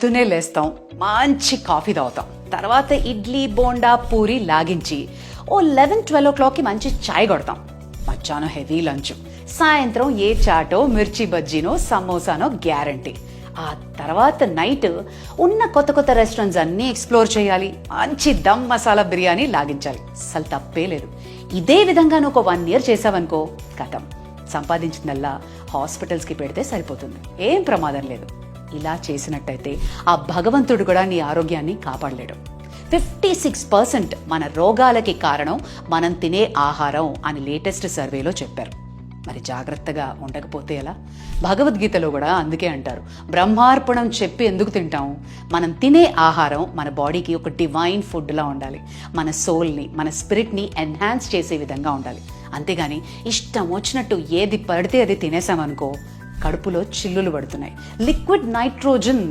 పొద్దునే లేస్తాం, మంచి కాఫీ తాగుతాం, తర్వాత ఇడ్లీ బోండా పూరి లాగించి ఓ 11-12 మంచి చాయ్ కొడతాం. మధ్యాహ్నం హెవీ లంచ్, సాయంత్రం ఏ చాటో మిర్చి బజ్జీనో సమోసానో గ్యారంటీ. ఆ తర్వాత నైట్ ఉన్న కొత్త రెస్టారెంట్స్ అన్నీ ఎక్స్ప్లోర్ చేయాలి, మంచి దమ్ మసాలా బిర్యానీ లాగించాలి. అసలు తప్పే లేదు. ఇదే విధంగా నువ్వు ఒక 1 year చేసావనుకో, కథం, సంపాదించిందల్లా హాస్పిటల్స్కి పెడితే సరిపోతుంది, ఏం ప్రమాదం లేదు. ఇలా చేసినట్టయితే ఆ భగవంతుడు కూడా నీ ఆరోగ్యాన్ని కాపాడలేడు. 56% మన రోగాలకి కారణం మనం తినే ఆహారం అని లేటెస్ట్ సర్వేలో చెప్పారు. మరి జాగ్రత్తగా ఉండకపోతే ఎలా? భగవద్గీతలో కూడా అందుకే అంటారు, బ్రహ్మార్పణం చెప్పి ఎందుకు తింటాం? మనం తినే ఆహారం మన బాడీకి ఒక డివైన్ ఫుడ్లా ఉండాలి, మన సోల్ని, మన స్పిరిట్ని ఎన్హాన్స్ చేసే విధంగా ఉండాలి. అంతేగాని ఇష్టం వచ్చినట్టు ఏది పడితే అది తినేసామనుకో, కడుపులో చిల్లులు పడుతున్నాయి. Liquid nitrogen